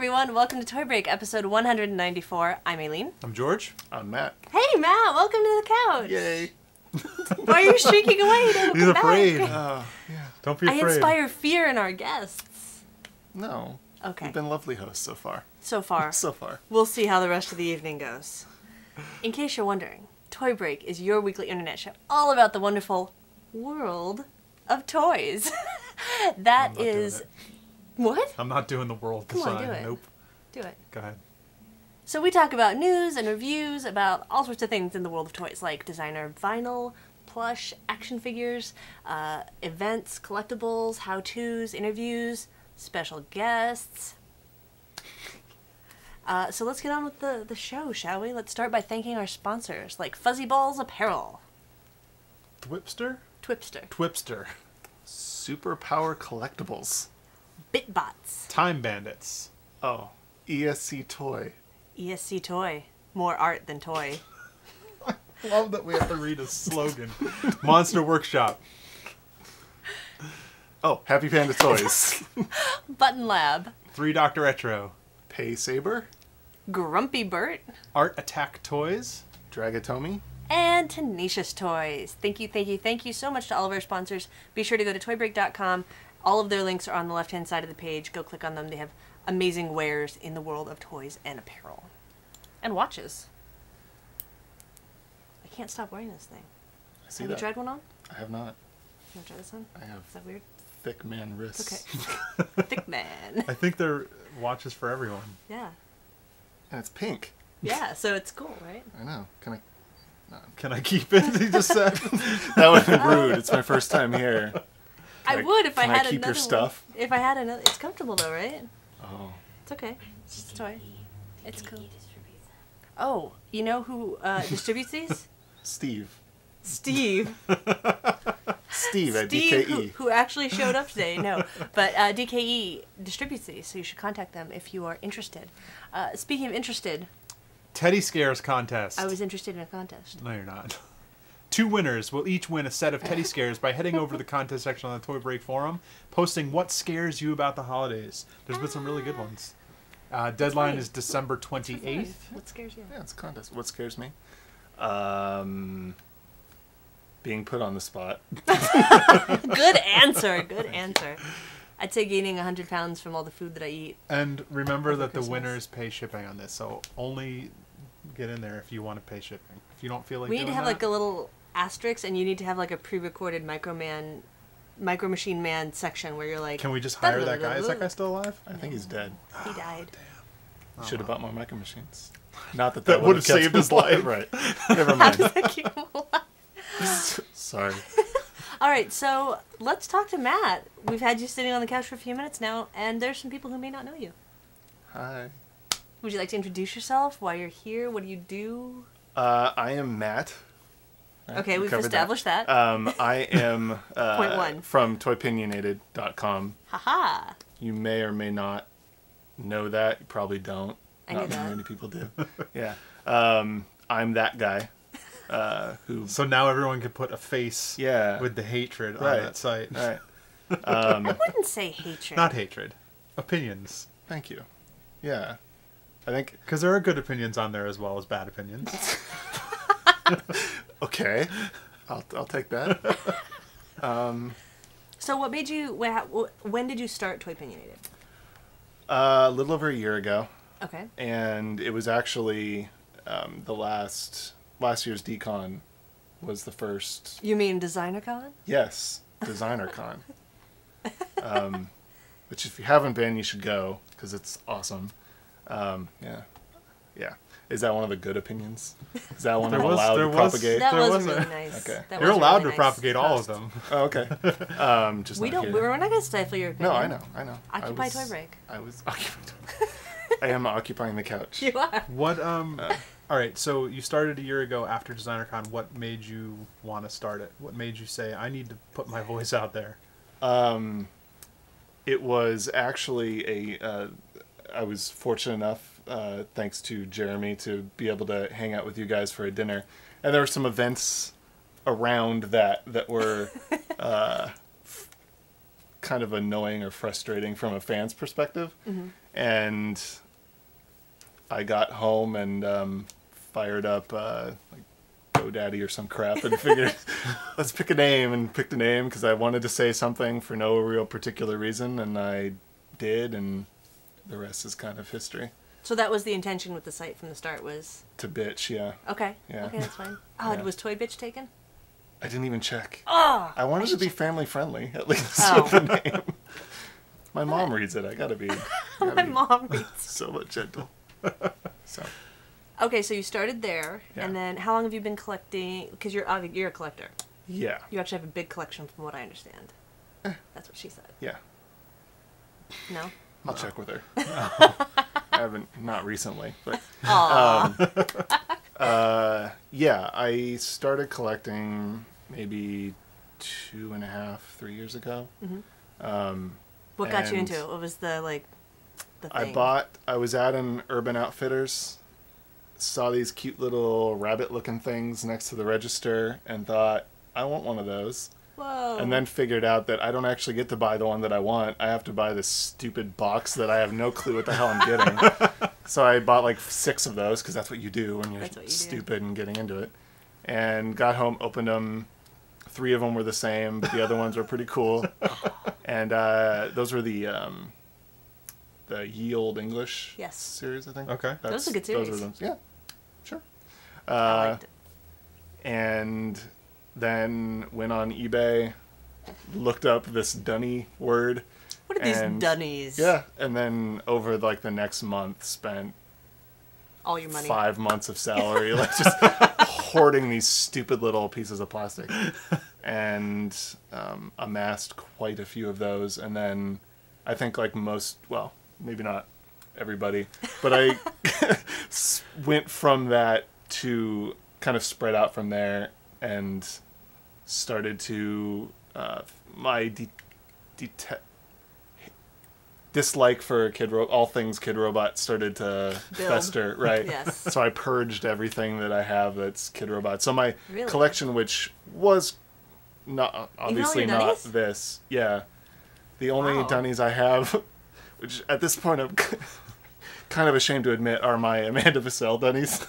everyone, welcome to Toy Break, episode 194. I'm Aileen. I'm George. I'm Matt. Hey Matt, welcome to the couch. Yay. Why are you shrieking away? Don't He's come afraid. back. Yeah. Don't be I afraid. inspire fear in our guests. No. Okay. You've been lovely hosts so far. So far. So far. We'll see how the rest of the evening goes. In case you're wondering, Toy Break is your weekly internet show all about the wonderful world of toys. That is... What? I'm not doing the world Come on, design. do it. Nope. Do it. Go ahead. So we talk about news and reviews about all sorts of things in the world of toys, like designer vinyl, plush, action figures, events, collectibles, how-tos, interviews, special guests. So let's get on with the show, shall we? Let's start by thanking our sponsors, like Fuzzy Balls Apparel. Twipster? Twipster. Twipster. Superpower Collectibles. BitBots. Time Bandits. Oh. ESC Toy. ESC Toy. More art than toy. Love that we have to read a slogan. Monster Workshop. Oh, Happy Panda Toys. Button Lab. 3 Dr. Retro. Pay Saber. Grumpy Bert. Art Attack Toys. Dragatomi. And Tenacious Toys. Thank you so much to all of our sponsors. Be sure to go to toybreak.com. All of their links are on the left-hand side of the page. Go click on them. They have amazing wares in the world of toys and apparel. And watches. I can't stop wearing this thing. I see Have that. you tried one on? I have not. You want to try this on? I have Is that weird? thick man wrists. Okay. Thick man. I think they're watches for everyone. Yeah. And it's pink. Yeah, so it's cool, right? I know. Can I? Can I keep it? He just said. That would have been rude. It's my first time here. I would if I can I had keep another your stuff? one. If I had another. It's comfortable though, right? Oh. It's okay. It's just a toy. It's cool. Oh, you know who distributes these? Steve. Steve. Steve at Steve, DKE. who actually showed up today. No, but DKE distributes these, so you should contact them if you are interested. Speaking of interested, Teddy Scares Contest. I was interested in a contest. No, you're not. 2 winners will each win a set of Teddy Scares by heading over to the contest section on the Toy Break forum, posting what scares you about the holidays. There's been some really good ones. Deadline is December 28th. What scares you? Yeah, it's a contest. What scares me? Being put on the spot. Good answer. Good answer. I'd say gaining 100 pounds from all the food that I eat. And remember that the Christmas. winners pay shipping on this, so only get in there if you want to pay shipping. If you don't feel like We need to doing have that, like a little asterisk, and you need to have like a pre-recorded Micro Machine Man section where you're like... Can we just hire that guy? Is that guy still alive? I think he's dead. He died. Oh, Should have wow. bought more micro machines. Not that That would have saved kept his him alive. life. Right. Never How mind. does that keep him alive? Sorry. All right, so let's talk to Matt. We've had you sitting on the couch for a few minutes now, and there's some people who may not know you. Hi. Would you like to introduce yourself? Why you're here? What do you do? I am Matt. Right, Okay, we we've covered established that. I am Point one. from toypinionated.com. Haha. You may or may not know that. You probably don't. I knew Not that. many people do. Yeah. I'm that guy who... So now everyone can put a face Yeah. with the hatred Right. on that site. Right. I wouldn't say hatred. Not hatred. Opinions. Thank you. Yeah. I think... Because there are good opinions on there as well as bad opinions. Okay. I'll take that. So what made you... When did you start Toy Opinionated? A little over a year ago. Okay. And it was actually the last year's Decon was the first. You mean DesignerCon? Yes, Designer Con. Which if you haven't been, you should go because it's awesome. Yeah. Is that one of the good opinions? Is that one I'm allowed to propagate? That There was was really a- nice. Okay. That You're was a allowed really to nice propagate all of post. them. Oh, okay. Just We not don't. here. We're not going to stifle your opinion. No, I know. Occupy Toy Break. I was occupying. I am occupying the couch. You are. What, all right, so you started a year ago after DesignerCon. What made you want to start it? What made you say, I need to put my voice out there? It was actually I was fortunate enough, thanks to Jeremy, to be able to hang out with you guys for a dinner. And there were some events around that were kind of annoying or frustrating from a fan's perspective. Mm-hmm. And I got home and fired up like GoDaddy or some crap and figured, let's pick a name, and picked a name because I wanted to say something for no real particular reason, and I did, and the rest is kind of history. So that was the intention with the site from the start, was... To bitch, yeah. Okay. Yeah. Okay, that's fine. Oh, Yeah. Was Toy Bitch taken? I didn't even check. Oh! I wanted to be family friendly, at least Oh. with the name. My mom reads it. I gotta be My mom reads. so much gentle. So Okay, so you started there, Yeah. and then how long have you been collecting? Because you're a collector. yeah, You actually have a big collection, from what I understand. That's what she said. yeah. No? I'll check with her. I haven't, not recently, but Aw. yeah, I started collecting maybe 2.5, 3 years ago. What got you and into it? What was the thing? I was at an Urban Outfitters, saw these cute little rabbit-looking things next to the register, and thought, I want one of those. Whoa. And then figured out that I don't actually get to buy the one that I want. I have to buy this stupid box that I have no clue what the hell I'm getting. So I bought like 6 of those, because that's what you do when you're stupid and getting into it. And got home, opened them. 3 of them were the same, but the other ones were pretty cool. And those were the Ye Olde English Yes. series, I think. Okay. Those are good series. Those were them. Yeah, sure. I liked it. And then went on eBay, looked up this dunny word. What are these and- dunnies? Yeah, and then over like the next month spent All your money. 5 months of salary like just hoarding these stupid little pieces of plastic, and amassed quite a few of those. And then I think like most, well, maybe not everybody, but I went from that to kind of spread out from there, and started to my dislike for all things Kid Robot started to Build. fester, right? Yes. So I purged everything that I have that's Kid Robot. So my Really? collection, which was not obviously your not Dunnies? this, yeah, the only Wow. Dunnies I have, which at this point I'm kind of ashamed to admit, are my Amanda Vassell Dunnies.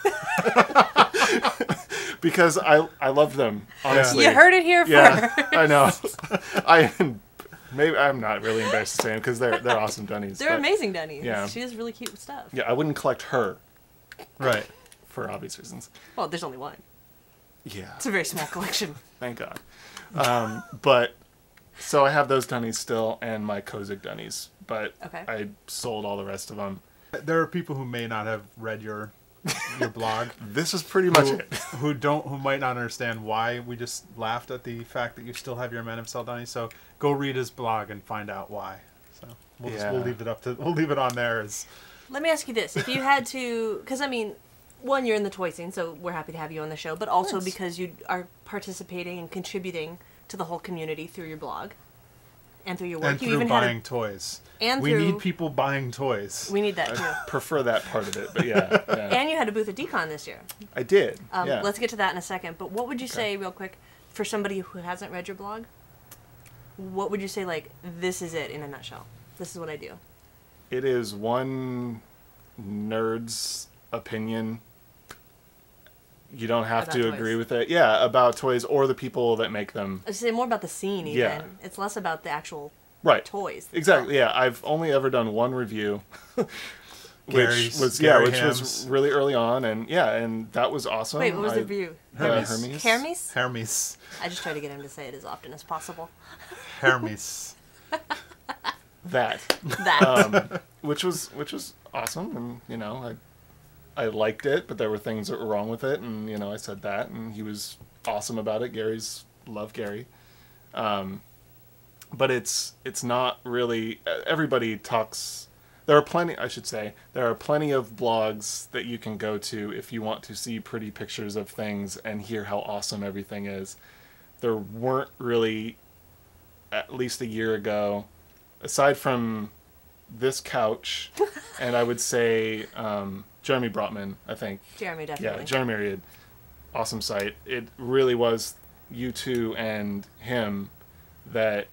Because I love them, honestly. You heard it here Yeah, first. I know. Maybe I'm not really embarrassed to say them, because they're awesome Dunnies. They're but, amazing dunnies. Yeah. She has really cute stuff. Yeah, I wouldn't collect her Right. for obvious reasons. Well, there's only one. Yeah, It's a very small collection. thank God. But so I have those Dunnies still, and my Kozik Dunnies, but Okay. I sold all the rest of them. There are people who may not have read your blog, This is pretty much it. who might not understand why we just laughed at the fact that you still have your Man of Saldani. So go read his blog and find out why. So we'll Yeah. we'll leave it on there as Let me ask you this. If you had to... Because, I mean, one, you're in the toy scene, so we're happy to have you on the show, but also Thanks. because you are participating and contributing to the whole community through your blog and through your work. and You through even buying had toys. and We through- need people buying toys. We need that, too. I prefer that part of it, but yeah. And you had a booth at Decon this year. I did. Yeah. Let's get to that in a second. But what would you say, real quick, for somebody who hasn't read your blog? What would you say, like, this is it in a nutshell? This is what I do. It is one nerd's opinion. You don't have About to toys. agree with it. Yeah, about toys or the people that make them. I say more about the scene, even. Yeah. It's less about the actual Right. toys. Exactly. Yeah, I've only ever done one review, which was Gary was Ham's. really early on, and that was awesome. Wait, what was the review? Hermes. Hermes? Hermes. I just try to get him to say it as often as possible. Hermes. That. That. Which was awesome, and I liked it, but there were things that were wrong with it, and I said that, and he was awesome about it. Love Gary, but it's not really. Everybody talks. There are plenty of blogs that you can go to if you want to see pretty pictures of things and hear how awesome everything is. There weren't really, at least a year ago, aside from this couch, and I would say Jeremy Brotman, I think. Jeremy, definitely. Yeah, Jeremy Reed. Awesome site. It really was you two and him that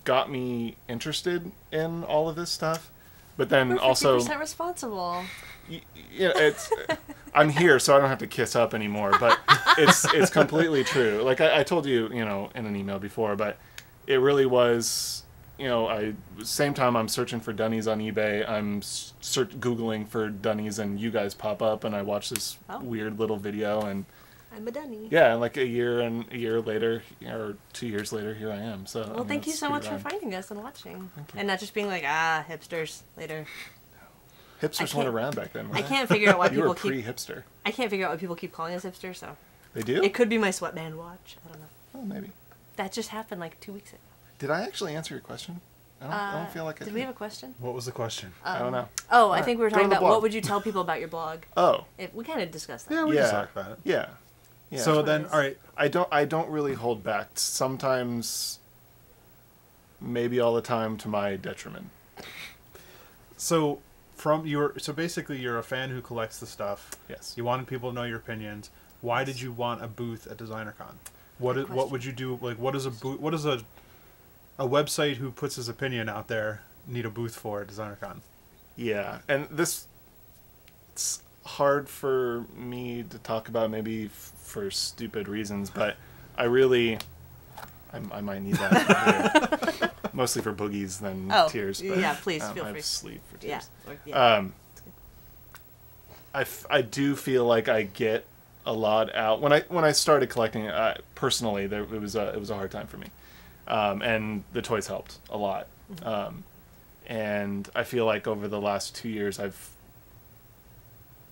got me interested in all of this stuff. But then We're also, 50% responsible. yeah, it's I'm here, so I don't have to kiss up anymore. But it's completely true. Like I told you, you know, in an email before, but it really was. You know, same time I'm searching for Dunnies on eBay, I'm Googling for Dunnies, and you guys pop up, and I watch this weird little video, and I'm a Dunny. yeah, and like a year later, or 2 years later, here I am. So Well, thank you so much for finding us and watching, and not just being like, hipsters later. Hipsters weren't around back then. I can't figure out why you people were pre-hipster. I can't figure out why people keep calling us hipsters. So they do. It could be my sweatband watch. I don't know. Oh, maybe. That just happened like 2 weeks ago. Did I actually answer your question? I don't feel like I did. We have a question? What was the question? I don't know. Oh, I think we were Go talking to the about blog. what would you tell people about your blog. Oh. We kind of discussed that. Yeah, we just talked about it. Yeah. Yeah. So then, all right. I don't really hold back. Sometimes, maybe all the time, to my detriment. So basically you're a fan who collects the stuff. Yes. You wanted people to know your opinions. Why did you want a booth at DesignerCon? What would you do? Like, what does a website who puts his opinion out there need a booth for at DesignerCon? Yeah, and it's hard for me to talk about, maybe for stupid reasons, but I might need that. Mostly for boogies than tears. But, yeah, please feel I free. have sleep for tears. Yeah. I do feel like I get a lot out when I started collecting. Personally, it was a hard time for me, and the toys helped a lot. Mm-hmm. And I feel like over the last 2 years, I've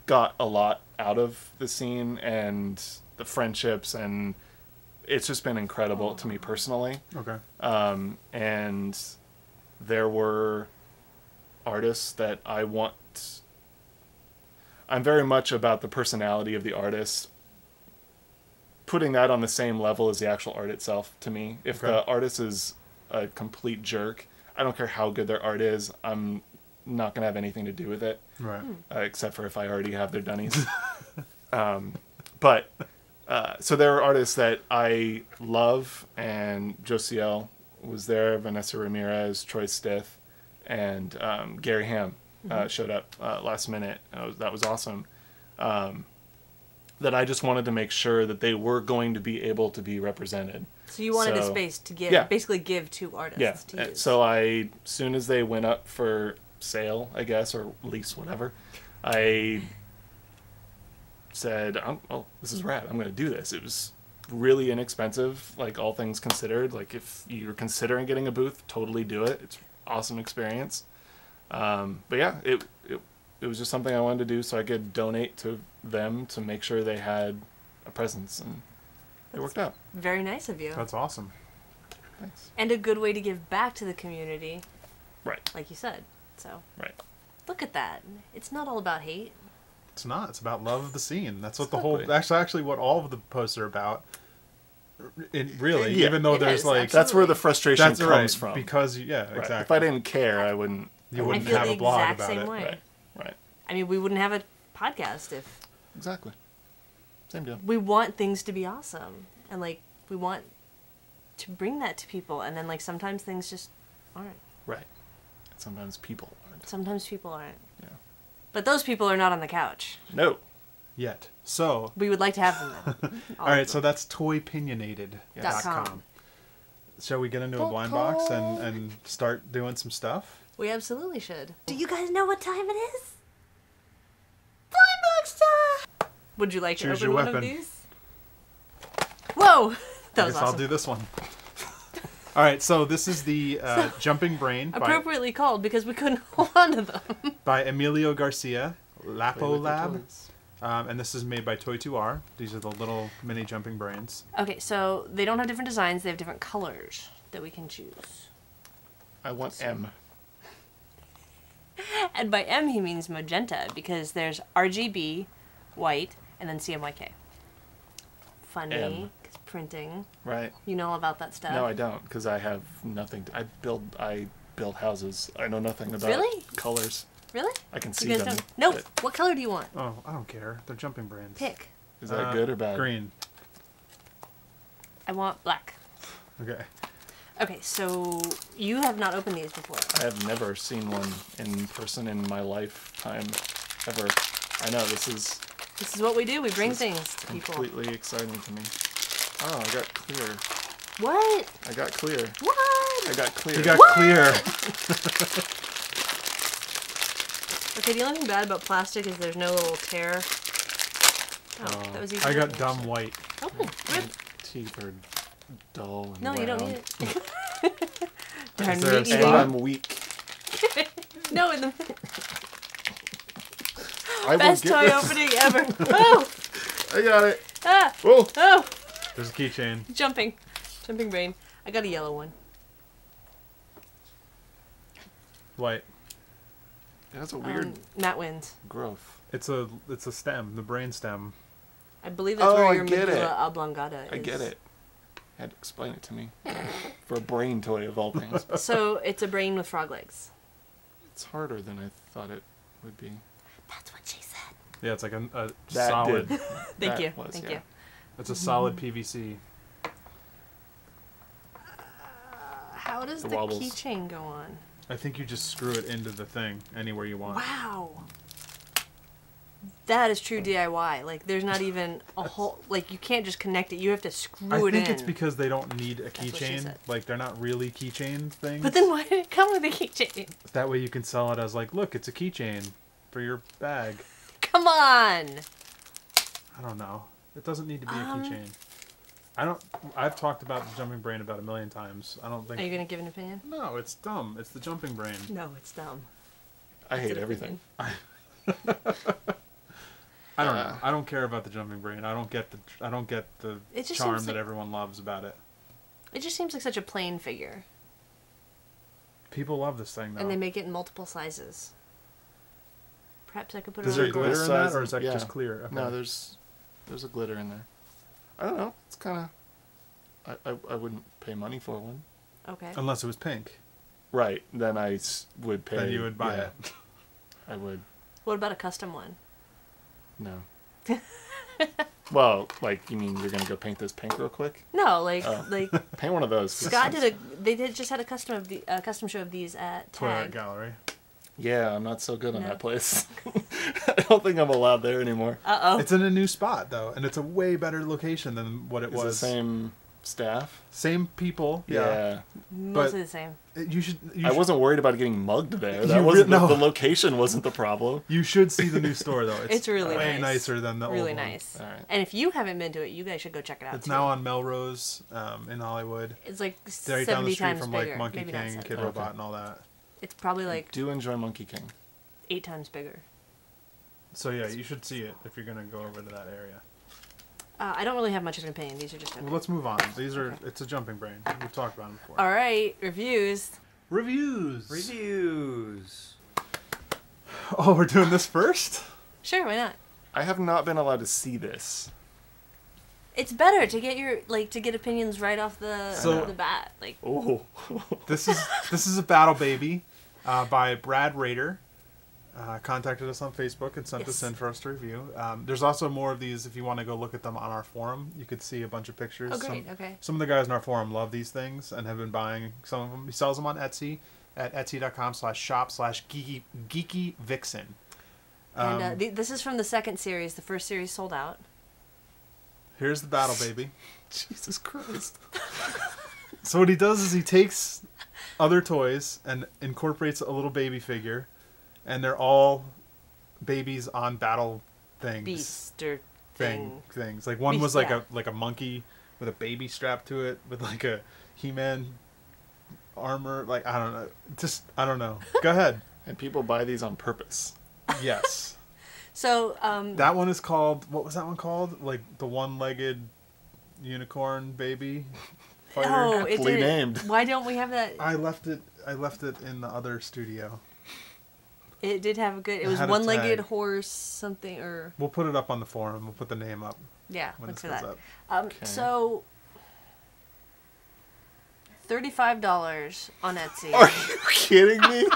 got a lot out of the scene and the friendships, and it's just been incredible to me personally. Okay. And there were artists that I'm very much about the personality of the artist, putting that on the same level as the actual art itself to me. If the artist is a complete jerk, I don't care how good their art is, I'm not going to have anything to do with it. Right. Except for if I already have their Dunnies. So there are artists that I love, and Josiel was there, Vanessa Ramirez, Troy Stith, and Gary Ham showed up last minute. That was awesome. That I just wanted to make sure that they were going to be able to be represented. So you wanted a space to basically give to artists to use. So as soon as they went up for sale, I guess, or lease, whatever, I said, this is rad. I'm going to do this. It was really inexpensive, like all things considered. Like if you're considering getting a booth, totally do it. It's an awesome experience. But yeah, it was just something I wanted to do so I could donate to them to make sure they had a presence, and it worked out. Very nice of you. That's awesome. Thanks. And a good way to give back to the community. Right. Like you said. So. Right. Look at that. It's not all about hate. It's not. It's about love of the scene. That's what the whole. That's actually what all of the posts are about. Even though there's that's where the frustration comes from. Because exactly. If I didn't care, I wouldn't. You wouldn't have a blog about it. Way. Right. I mean, we wouldn't have a podcast if. Exactly. Same deal. We want things to be awesome, and we want to bring that to people, and then sometimes things just aren't. Right. Sometimes people aren't. Sometimes people aren't. Yeah. But those people are not on the couch. No. Yet. So. We would like to have them then. All right, so that's toypinionated.com. Shall we get into a blind box and start doing some stuff? We absolutely should. Do you guys know what time it is? Blind box time! Would you like to open one of these? Whoa! That was awesome. I'll do this one. All right, so this is the Jumping Brain. Appropriately called because we couldn't hold on to them. By Emilio Garcia, Lapo Lab. And this is made by Toy2R. These are the little mini jumping brains. Okay, so they don't have different designs. They have different colors that we can choose. I want M. And by M, he means magenta, because there's RGB, white, and then CMYK. Funny, because printing. Right. You know all about that stuff? No, I don't, because I have nothing. I build houses. I know nothing about colors. Really? I can see them. Nope. What color do you want? Oh, I don't care. They're jumping brains. Pick. Is that good or bad? Green. I want black. Okay. Okay, so you have not opened these before. I have never seen one in person in my lifetime, ever. I know, this is This is what we do. We bring things to people. completely exciting to me. Oh, I got clear. What? I got clear. What? I got clear. You got What? clear. Okay, the only thing bad about plastic is there's no little tear. Oh, that was easy. I got dumb white. Oh, rip. Teeth are dull and No, you don't round. need it. Darn Is there a meat And eating. I'm weak. No, in the I best will toy get this. opening ever. Oh! I got it. Ah! Whoa. Oh! There's a keychain. Jumping brain. I got a yellow one. White. That's a weird Matt wins. growth. It's a stem, the brain stem. I believe that's Oh, where I your get medulla it. oblongata is. I get it. Had to explain it to me. For a brain toy of all things. So it's a brain with frog legs. It's harder than I thought it would be. That's what she said. Yeah, it's like a That solid. did. Thank That you. was, Thank yeah. you. It's a solid PVC. How does The the wobbles. keychain go on? I think you just screw it into the thing anywhere you want. Wow. That is true DIY. Like, there's not even a whole... Like, you can't just connect it. You have to screw I it in. think it's because they don't need a what she keychain. said. Like, they're not really keychain things. But then why did it come with a keychain? That way you can sell it as like, look, it's a keychain for your bag. Come on! I don't know. It doesn't need to be a keychain. I've talked about the jumping brain about 1,000,000 times. I don't think. Are you going to give an opinion? No, it's dumb. It's the jumping brain. No, it's dumb. I hate It's an everything. I don't know. I don't care about the jumping brain. I don't get the It just charm seems that like- everyone loves about it. It just seems like such a plain figure. People love this thing though. And they make it in multiple sizes. Perhaps I could put Does it there on glitter glass. in that, size or is that yeah. just clear? Okay. No, there's a glitter in there. I don't know. It's kind of. I wouldn't pay money for one. Okay. Unless it was pink, Right. Then I would pay. then you would buy yeah, it. I would. What about a custom one? No. Well, like, you mean you're gonna go paint this pink real quick? No, like Oh. like Paint one of those. Scott just had a custom show of these at Twilight Tag. Gallery. Yeah, I'm not so good on No. that place. I don't think I'm allowed there anymore. Uh-oh. It's in a new spot though, and it's a way better location than what it Is was. the same staff? Same people. Yeah. Mostly the same. You should. I wasn't worried about getting mugged there. You That wasn't no. the location wasn't the problem. You should see the new store though. It's really way nice. nicer than the Really old one. nice. All right. And if you haven't been to it, you guys should go check it out. It's too. now on Melrose in Hollywood. It's like Right 70 down the street times from bigger. like Monkey Maybe not King, 70. Kid Okay. Robot, and all that. It's probably like Do enjoy Monkey King. 8 times bigger. So yeah, you should see it if you're gonna go over to that area. I don't really have much of an opinion. These are just okay. Well, let's move on. These are. Okay. It's a jumping brain. We've talked about them before. All right, reviews. Reviews. Reviews. Oh, we're doing this first. Sure, why not? I have not been allowed to see this. It's better to get your to get opinions right off So- the bat. Like Oh. This is a Battle Baby by Brad Rader. Contacted us on Facebook and sent Yes. this in for us to review. There's also more of these if you want to go look at them on our forum. You could see a bunch of pictures. oh great, okay. Some of the guys in our forum love these things and have been buying some of them. He sells them on Etsy at etsy.com/shop/geekyvixen. And this is from the second series. The first series sold out. Here's the Battle Baby. Jesus Christ. So what he does is he takes other toys and incorporates a little baby figure, and they're all babies on battle things. Beast or thing. Things. Like one Beast, was like yeah. a monkey with a baby strapped to it with like a He-Man armor. Like I don't know. I don't know. Go ahead. And people buy these on purpose. Yes. So That one is called. What was that one called? Like the one-legged unicorn baby fighter. oh, it Aptly did. named. Why don't we have that? I left it in the other studio. It did have a good. It was had a one-legged tag. horse something or We'll put it up on the forum. We'll put the name up yeah. when Look this for goes that. up. Okay. So $35 on Etsy. Are you kidding me?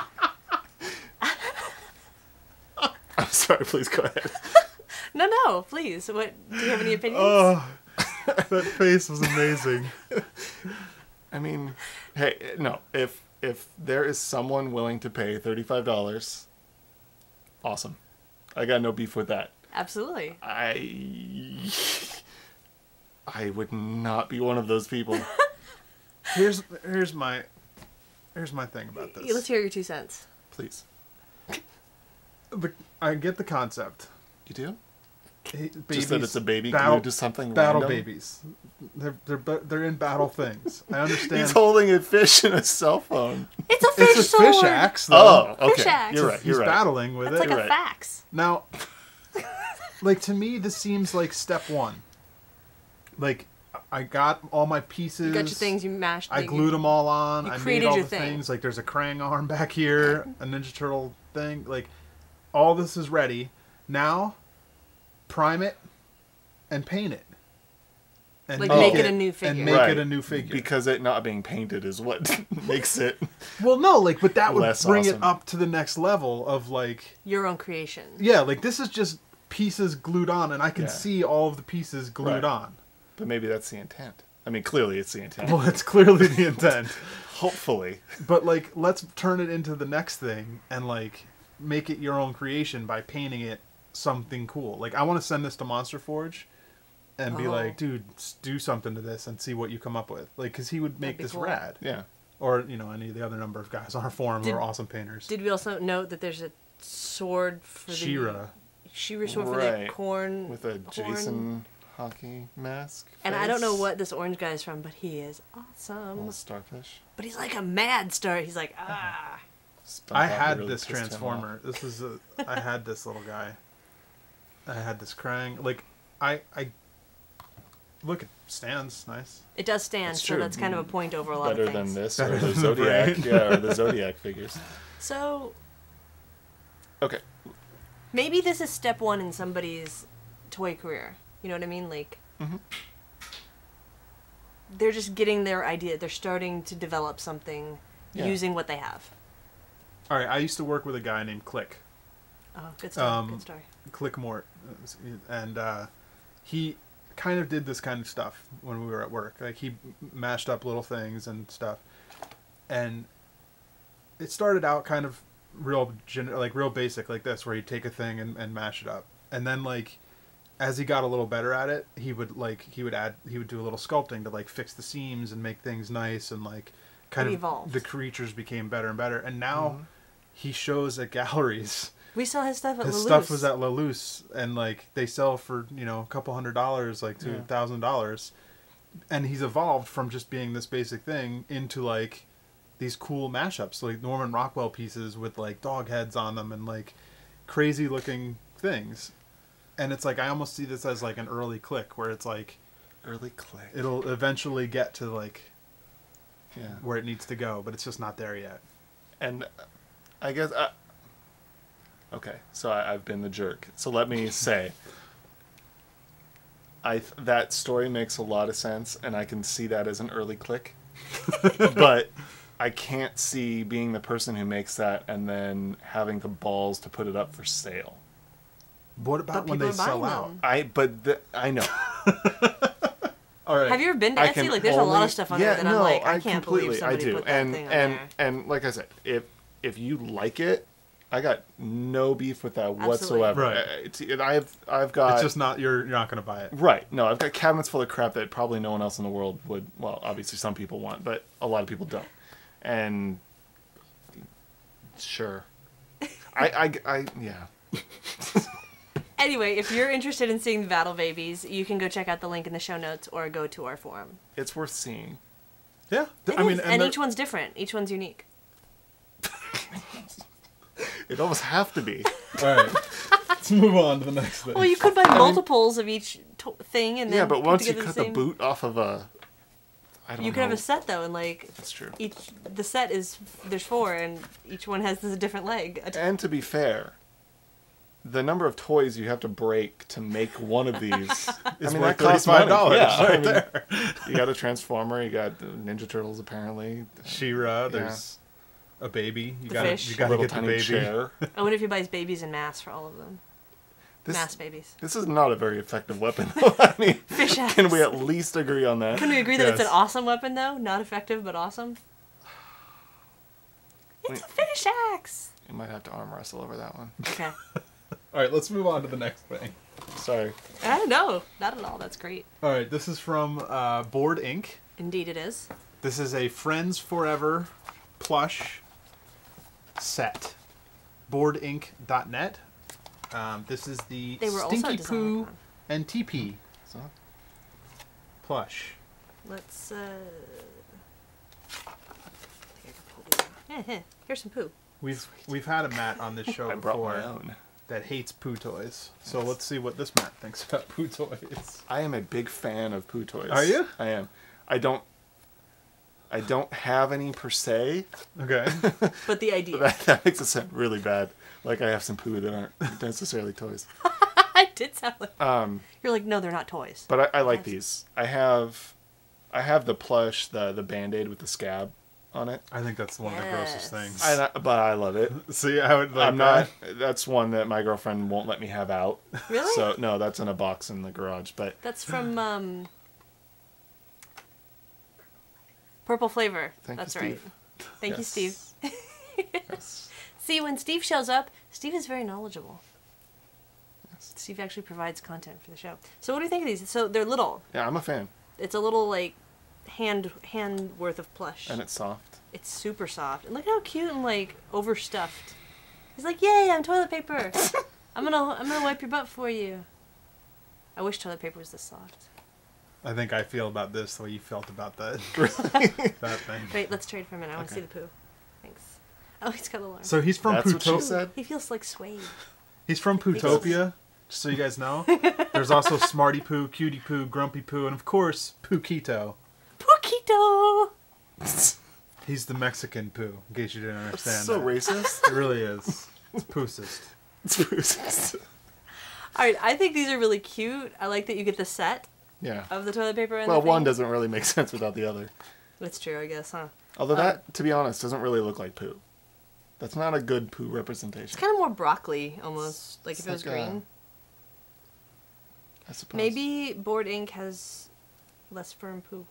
I'm sorry, please go ahead. No, please. What? Do you have any opinions? Oh, that face was amazing. I mean, Hey, no. If there is someone willing to pay $35, awesome. I got no beef with that. Absolutely. I would not be one of those people. Here's my thing about this. Let's hear your 2 cents. Please. I get the concept. You do? Babies, Just that it's a baby battle, glued to something battle random? babies. They're in battle things. I understand. He's holding a fish and a cell phone. It's a fish It's a sword. fish axe. Though. Oh, okay. Fish axe. You're right. He's You're right. battling with That's it. like a Right. fax. Now, like, to me, this seems like step one. Like, I got all my pieces. You got your things, you mashed. I glued them all on. you I made created all your the thing. things. Like, there's a Krang arm back here, a Ninja Turtle thing. Like, all this is ready. Now, prime it and paint it. And Like, make it a new figure. And make Right. it a new figure. Because it not being painted is what makes it. Well, no, like, but that would Less bring it awesome. up to the next level of, like... Your own creation. Yeah, like, this is just pieces glued on, and I can Yeah. see all of the pieces glued Right. on. But maybe that's the intent. I mean, clearly it's the intent. Well, it's clearly the intent. Hopefully. But, like, let's turn it into the next thing and, like, make it your own creation by painting it something cool. Like, I want to send this to Monster Forge and be Oh. like, dude, do something to this and see what you come up with. Like, because he would make be this cool. rad. Yeah. Or, you know, any of the other number of guys on our forum who Did- are awesome painters. Did we also note that there's a sword for She-Ra. the She-Ra sword for Right. the corn With a horn. Jason hockey mask. And I don't know face. what this orange guy is from, but he is awesome. Little starfish. But he's like a mad star. He's like, ah. I SpongeBob had really this pissed him off. Transformer. This is I had this little guy. I had this Krang. Like, I look, it stands nice. It does stand, It's so true. that's kind of a point over a lot Better of things. than this, Better or the than the Zodiac. brain. Yeah, or the Zodiac figures. So Okay. maybe this is step one in somebody's toy career. You know what I mean? Like, Mhm. they're just getting their idea. They're starting to develop something Yeah. using what they have. All right, I used to work with a guy named Click. Oh, good story. Good story. Click Mort, and he kind of did this kind of stuff when we were at work. Like, he mashed up little things and stuff, and it started out kind of real basic like this, where he'd take a thing and mash it up, and then, like, as he got a little better at it, he would do a little sculpting to, like, fix the seams and make things nice, and, like, kind It of evolved. the creatures became better and better, and now Mm-hmm. he shows at galleries. We saw his stuff at His Lelouch. stuff was at Lelouch, and, like, they sell for, you know, a couple $100, like Yeah. $2,000, and he's evolved from just being this basic thing into, like, these cool mashups, like Norman Rockwell pieces with, like, dog heads on them and, like, crazy looking things. And it's like, I almost see this as, like, an early Click, where it's like Early Click. it'll eventually get to, like, Yeah. where it needs to go, but it's just not there yet. And I guess... okay, so I've been the jerk. So let me say... that story makes a lot of sense, and I can see that as an early Click. But I can't see being the person who makes that and then having the balls to put it up for sale. What about But when people they are sell buying out? them. I know. All right. Have you ever been to I Etsy? can Like, there's a lot only- of stuff on there that I'm like, I can't believe somebody do. put that and thing on and there. and like I said, if you like it, I got no beef with that Absolutely. whatsoever. Right. I've got It's just not, you're not going to buy it. right. No, I've got cabinets full of crap that probably no one else in the world would. Well, obviously some people want, but a lot of people don't. And sure, I yeah. Anyway, if you're interested in seeing the Battle Babies, you can go check out the link in the show notes or go to our forum. It's worth seeing. Yeah. It I mean, is, and they're- each one's different. Each one's unique. It almost have to be. All right. Let's move on to the next thing. Well, you could buy multiples of each thing and then Yeah, but put once you together cut the the same. boot off of a, I don't You know. could have a set though, and like That's true. the set is there's 4, and each one has this different leg. And to be fair, the number of toys you have to break to make one of these, It's I mean, worth that costs money. $35 Yeah, I right mean, there. You got a Transformer, you got the Ninja Turtles apparently, She-Ra, there's a baby. You The gotta, fish. you a gotta little get the tiny baby. chair. I wonder if he buys babies in mass for all of them. Mass babies. This is not a very effective weapon. I mean, Fish axe. can we at least agree on that? Can we agree that it's an Yes. awesome weapon though? Not effective, but awesome. It's a finish axe. You might have to arm wrestle over that one. Okay. All right, let's move on to the next thing. Sorry. No, not at all. That's great. All right, this is from Board Inc. Indeed, it is. This is a Friends Forever plush set. Boardinc.net. This is the They were also Stinky at Poo DesignerCon. and TP So, plush. Let's. I think I can pull these out. Here's some poo. We've had a Matt on this show I brought my before own. that hates poo toys. So let's see what this Matt thinks about poo toys. I am a big fan of poo toys. Are you? I am. I don't have any per se. Okay. But the idea. That makes it sound really bad. Like I have some poo that aren't necessarily toys. I did sound like. You're like, no, they're not toys. But I like Yes. these. I have the plush, the Band-Aid with the scab on it. I think that's one of the grossest things. But I love it. See, I would like I'm not. That's one that my girlfriend won't let me have out. Really? So no, that's in a box in the garage. But That's from Purple Flavor. Thank you, That's right. Steve. Thank you, Steve. Yes. See, when Steve shows up, Steve is very knowledgeable. Steve actually provides content for the show. So what do you think of these? So they're little. Yeah, I'm a fan, It's a little like hand worth of plush. and it's soft. It's super soft. And look how cute and like overstuffed. He's like, "Yay, I'm toilet paper. I'm gonna wipe your butt for you." I wish toilet paper was this soft. I think I feel about this the way you felt about that. That thing. Wait, let's trade for a minute. I want to see the poo. Thanks. Oh, he's got a little arm. So he's from That's what she Pooto- said. He feels like suede. He's from Pootopia, just so you guys know. There's also Smarty Poo, Cutie Poo, Grumpy Poo, and of course, Pookito. Pookito! He's the Mexican Poo, in case you didn't understand So that. racist. It really is. It's poosist. It's racist. Alright, I think these are really cute. I like that you get the set Yeah. of the toilet paper and Well, the one thing. doesn't really make sense without the other. That's true, I guess, huh? Although that, to be honest, doesn't really look like poo. That's not a good poo representation. It's kind of more broccoli, almost. Like It's if it was like a- green. I suppose. Maybe Board Ink has less firm poo.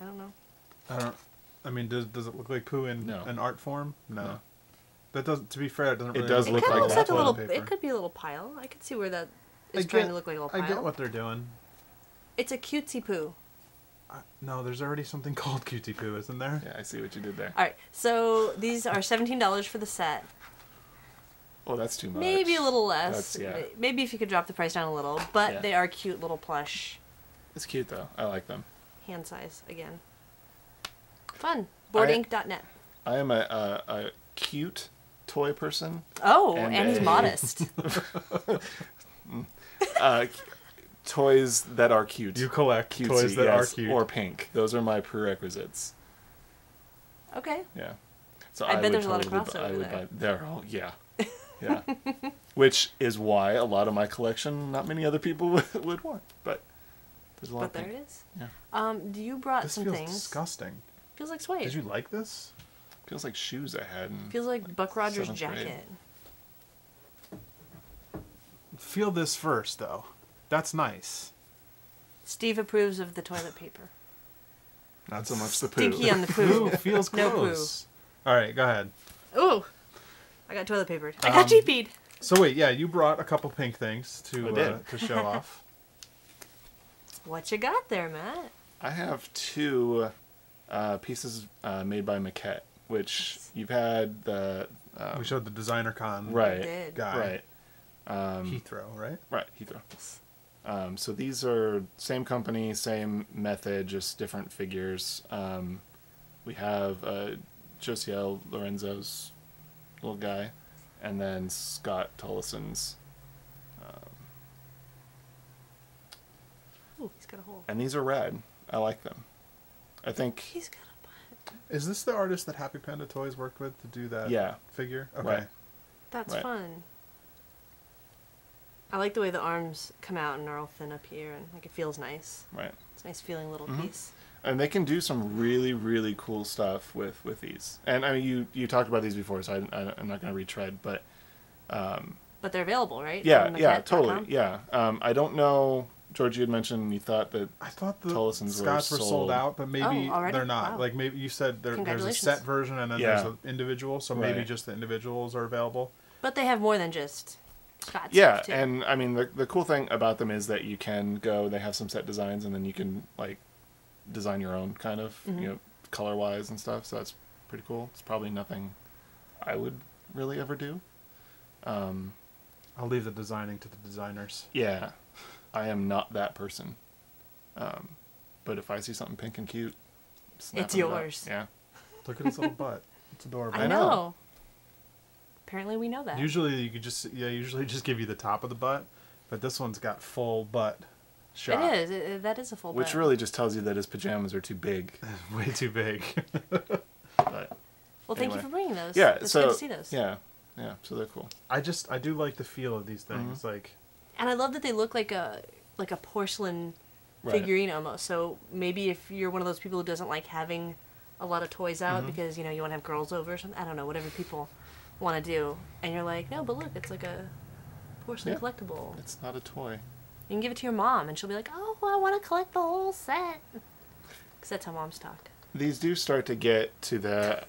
I don't know. I mean, does it look like poo in No. an art form? No. No. That doesn't. To be fair, it doesn't. It Really does It look kind of like looks that like a little. toilet paper. It could be a little pile. I could see where that I is trying get- to look like a little pile. I get what they're doing. It's a cutesy poo. No, there's already something called Cutie Poo, isn't there? Yeah, I see what you did there. All right, so these are $17 for the set. Oh, that's too much. Maybe a little less. That's, yeah. Maybe if you could drop the price down a little, but Yeah. they are cute little plush, It's cute though. I like them. hand size again. Fun. Boardink.net. I am a cute toy person. Oh, And and he's a- modest. Toys that are cute. You collect Cutesy, toys that are yes, cute. or pink. Those are my prerequisites. Okay. Yeah. So I bet would there's a lot of totally crossover I would there. buy there. Oh yeah, yeah. Which is why a lot of my collection, not many other people would want, but there's a lot. But of there pink. it is. Yeah. You brought This some feels things. disgusting. Feels like suede. Did you like this? Feels like shoes I had. Feels like Buck Rogers' 7th grade. jacket. Feel this first, though. That's nice. Steve approves of the toilet paper. Not so much the poo. Stinky on the Poo poo. feels No poo. gross. All right, go ahead. Ooh, I got toilet papered. I got GP'd. So wait, yeah, you brought a couple pink things I to did. to show off. What you got there, Matt? I have two pieces made by Maquette, which you've had the We showed the designer con right, did. guy. right, Heathrow, right? right, Heathrow. So these are same company, same method, just different figures. We have Josiel Lorenzo's little guy, and then Scott Tullison's. Ooh, he's got a hole. And these are rad. I like them. I think, He's got a butt. Is this the artist that Happy Panda Toys worked with to do that yeah, figure? Okay. Right. That's Right. fun. I like the way the arms come out and are all thin up here, and like it feels nice. right. It's a nice feeling little Mhm. piece. And they can do some really, really cool stuff with these. And I mean, you talked about these before, so I'm not going to retread, but But they're available, right? yeah, On yeah, Maquette.com? totally, yeah. I don't know George, you had mentioned you thought that I thought the Tolosons Scots were sold out, but maybe Oh, already? they're not. Wow. Like maybe you said there's a Congratulations. set version and then Yeah. there's an individual, so maybe Right. just the individuals are available. But they have more than just Scots. Yeah, too. and I mean the cool thing about them is that you can go. They have some set designs, and then you can like design your own kind of color wise and stuff. So that's pretty cool. It's probably nothing I would really ever do. I'll leave the designing to the designers. Yeah, I am not that person. But if I see something pink and cute, snap It's it up. yours. Yeah. Look at his little butt. It's adorable. I know. know. Apparently, we know that. Usually you could usually just give you the top of the butt, but this one's got full butt shot. It is. That is a full. Which butt. really just tells you that his pajamas are too big. Way too big. But Well, thank you anyway. for bringing those. yeah, It's so good to see those. yeah, so they're cool. I do like the feel of these things. Like And I love that they look like a porcelain Right. figurine almost. So maybe if you're one of those people who doesn't like having a lot of toys out because you want to have girls over or something, I don't know, whatever people want to do, and you're like, no, but look, it's like a porcelain Yeah. collectible. It's not a toy. You can give it to your mom, and she'll be like, oh, I want to collect the whole set. Because that's how moms talk. These do start to get to the.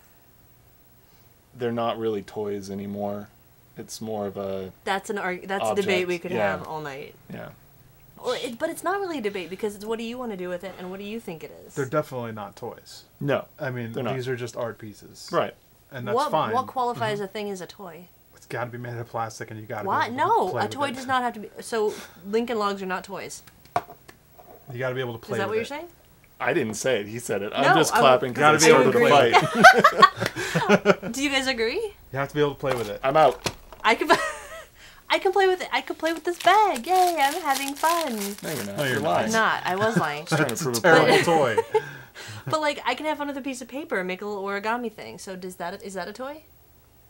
They're not really toys anymore. It's more of a That's a debate Object, we could yeah. have all night. yeah. But it's not really a debate because it's what do you want to do with it and what do you think it is? they're definitely not toys. No, I mean, They're not. these are just art pieces. right. And that's what fine. what qualifies a thing as a toy? It's got to be made of plastic, and you got to. What? Be able to No, play a with toy it. does not have to be. So Lincoln Logs are not toys. You got to be able to play. Is that with what you're it. saying? I I didn't say it. He said it. No, I'm just clapping Gotta because be I able started to the fight. Do you guys agree? You have to be able to play with it. I'm out. I can. I can play with it. I can play with this bag. Yay! I'm having fun. No, you're not. No, you're you're not. lying. I'm not. I was lying. Just trying to prove a Terrible point. toy. But like, I can have fun with a piece of paper and make a little origami thing. So is that a toy?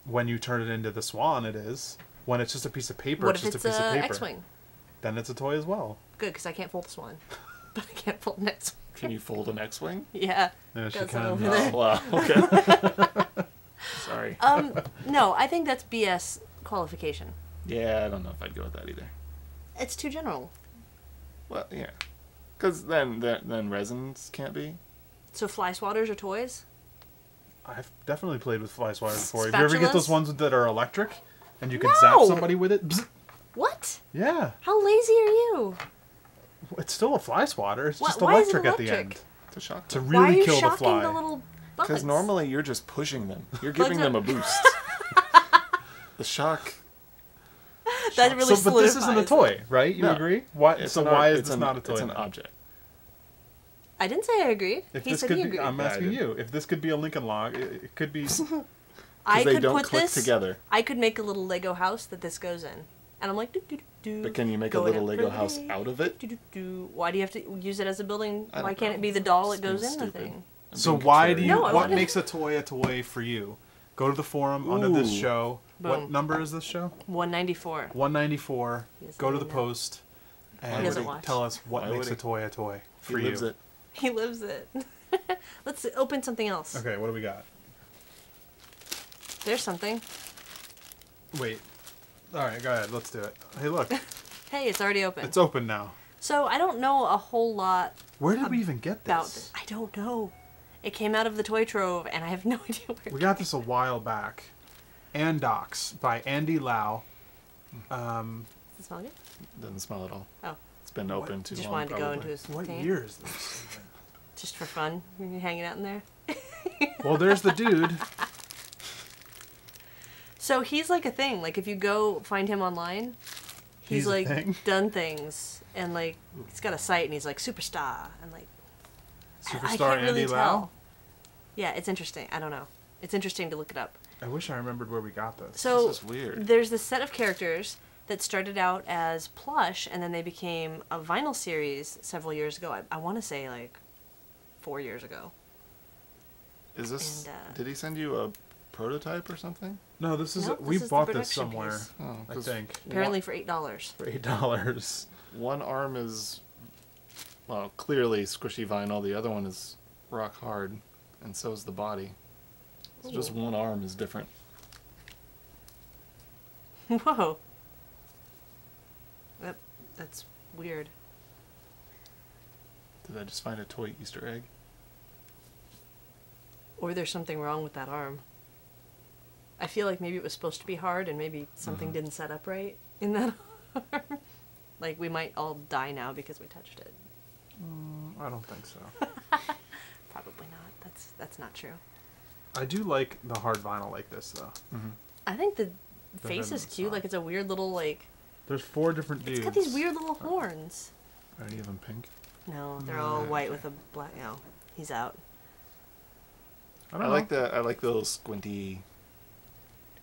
When you turn it into the swan, it is. When it's just a piece of paper, What it's if just it's a piece of a paper. X-wing? Then it's a toy as well. Good, because I can't fold the swan, but I can't fold an X-wing. Can you fold an X-wing? Yeah. Yeah, she Got can. some over there. Oh, wow. Okay. Sorry. No, I think that's BS qualification. Yeah, I don't know if I'd go with that either. It's too general. Well, yeah. Because then resins can't be. So fly swatters are toys? I've definitely played with fly swatter before. If you ever get those Spatulas? ones that are electric, and you can No! zap somebody with it? Bzz. What? Yeah. How lazy are you? It's still a fly swatter. It's just Why is it electric at the electric? end. To shock To them. Why are really you kill the shocking fly. the little bugs? Because normally you're just pushing them. You're Bugs giving them are- a boost. The shock. that really So, but this isn't a solidifies it. toy, right? You No. agree? Why? It's So an why art- is it's this an- not a toy? It's an then? object. I didn't say I agreed. If He this said could he be, agreed. I'm Yeah, I asking did. you. If this could be a Lincoln log, it could be. I they could don't put click this together. I could make a little Lego house that this goes in, and I'm like, do do do do. But can you make a going little up Lego for house the- out of it? Do, do, do. Why do you have to use it as a building? I Why don't can't know. it be the doll that Just being goes in the stupid. thing? I'm So being why do you? No, I what wanted- makes a toy for you? Go to the forum under this Ooh. show. What Boom. number is this show? 194. 194. He doesn't Go to even the know. post He and doesn't watch. tell us what Why makes would a toy for He you. lives it. He lives it. Let's open something else. Okay, what do we got? There's something. Wait. All right, go ahead. Let's do it. Hey, look, Hey, it's already open. it's open now. So I don't know a whole lot Where did we even get about this? this. I don't know. It came out of the toy trove, and I have no idea where. We got this a while back. Andox by Andy Lau. Does it smell good? Doesn't smell at all. Oh, It's been open too just long. wanted to go probably. into his What thing. year is this? Just for fun. You're hanging out in there. Well, there's the dude. So he's like a thing. Like if you go find him online, he's He's a like thing? done things, and like he's got a site, and he's like superstar, and like I Superstar can't really Andy tell. Lau. Yeah, it's interesting. I don't know. It's interesting to look it up. I wish I remembered where we got this. So This is weird. there's this set of characters that started out as plush, and then they became a vinyl series several years ago. I want to say like 4 years ago. Is this? And, did he send you a prototype or something? No, this is Nope, we this is the bought this production somewhere. piece. Oh, I 'cause think Apparently for $8. for $8. one arm is, well, clearly squishy vinyl. The other one is rock hard, and so is the body. So just Ooh. one arm is different. Whoa. That's weird. Did I just find a toy Easter egg? Or there's something wrong with that arm. I feel like maybe it was supposed to be hard and maybe something didn't set up right in that arm. Like, we might all die now because we touched it. I don't think so. Probably not. That's not true. I do like the hard vinyl like this, though. I think the The face is ribbon's cute. soft. Like, it's a weird little, like... There's 4 different dudes. It's got these weird little horns. Are any of them pink? No, they're all white with a black... No, he's out. I I don't know. like the little squinty,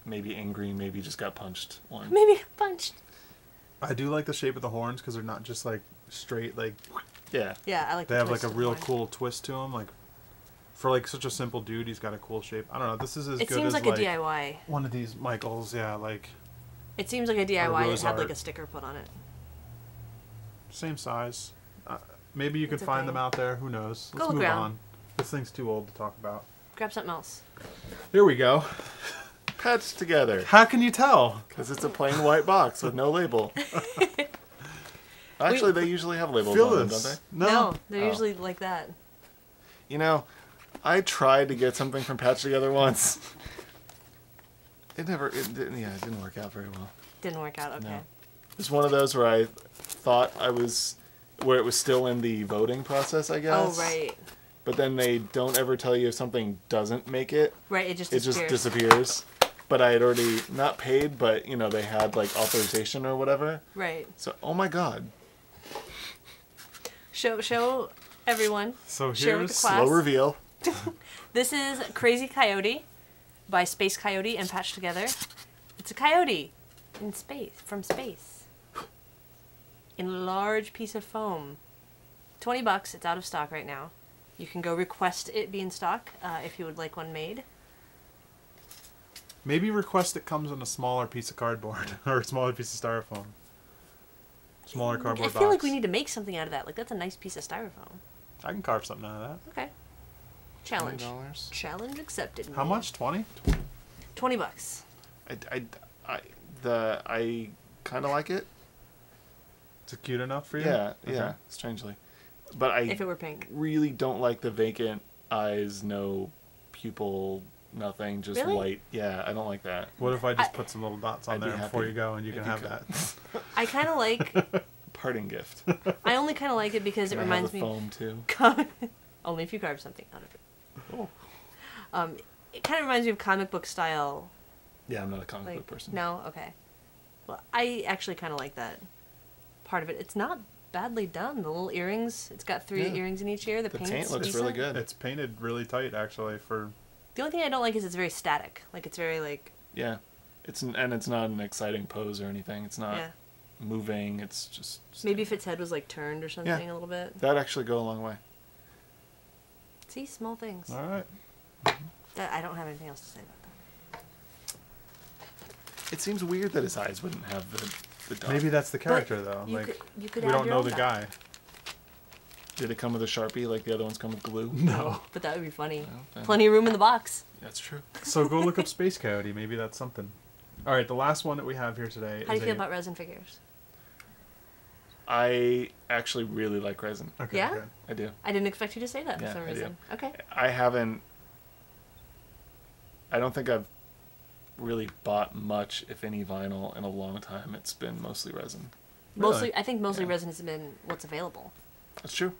maybe angry, maybe just got punched one. Maybe got punched. I do like the shape of the horns because they're not just like straight. Like Yeah. Yeah, I like they the have like a twisted real horn. cool twist to them. Like for like such a simple dude, he's got a cool shape. I don't know. This is as It good seems as like a DIY. one of these Michaels. Yeah, like It seems like a DIY that rose had like art. a sticker put on it. same size. Maybe you could It's find okay. them out there. Who knows? Go Let's look move around. on. This thing's too old to talk about. Grab something else. Here we go. Patched together. How can you tell? Because it's a plain white box with no label. Actually, they usually have labels Feel on them, this. don't No, they're Oh. usually like that. they? You know, I tried to get something from Patched Together once. It didn't work out very well. Didn't work out. Okay. No. It's one of those where I thought where it was still in the voting process, I Oh guess. right, But then they don't ever tell you if something doesn't make it. right. It just It just disappears. disappears. But I had already not paid, but they had like authorization or whatever. Right. So, oh my god, Show everyone. So Share with here's the class. slow reveal. This is Crazy Coyote by Space Coyote and Patched Together. It's a coyote in space, from space. In a large piece of foam. $20. It's out of stock right now. You can go request it be in stock if you would like one made. maybe request it comes in a smaller piece of cardboard or a smaller piece of styrofoam. Smaller cardboard I feel box. like we need to make something out of that. Like, that's a nice piece of styrofoam. I can carve something out of that. Okay. Challenge. $20. Challenge accepted. How man. much? 20? $20. I kind of like it. Is it cute enough for you? Yeah, Okay. yeah. Strangely, but I If it were pink. really don't like the vacant eyes, no pupil, nothing, just Really? white. Yeah, I don't like that. What if I just I- put some little dots on I'd be there before happy you go and you if can you have could. that? I kind of like. Parting gift. I only kind of like it because it Can I reminds have me. the foam too. Only if you carve something out of it. Oh. It kind of reminds me of comic book style. Yeah, I'm not a comic Like, book person. no, okay. Well, I actually kind of like that part of it. It's not badly done. The little earrings. It's got 3 Yeah. earrings in each ear. The The paint's taint looks decent. really good. It's painted really tight, actually, for... The only thing I don't like is it's very static. Like, it's very like. Yeah, it's not an exciting pose or anything. It's not Yeah. moving. It's just Maybe if its head was like turned or something a little bit. that'd actually go a long way. See, small things. All right. I don't have anything else to say about that. It seems weird that his eyes wouldn't have the dot. Maybe that's the character, though. You Like, you could we add don't your know own the dot. guy. Did it come with a Sharpie like the other ones come with glue? No. But that would be funny. Well, then Plenty of room in the box. That's true. So go look up Space Coyote. Maybe that's something. All right, the last one that we have here today How do is you feel about resin figures? I actually really like resin. Okay, Yeah? good. I do. I didn't expect you to say that Yeah, for some I do. reason. Okay. I don't think I've really bought much, if any, vinyl in a long time. It's been mostly resin. Really? Mostly, I think mostly Yeah. resin has been what's available. That's true.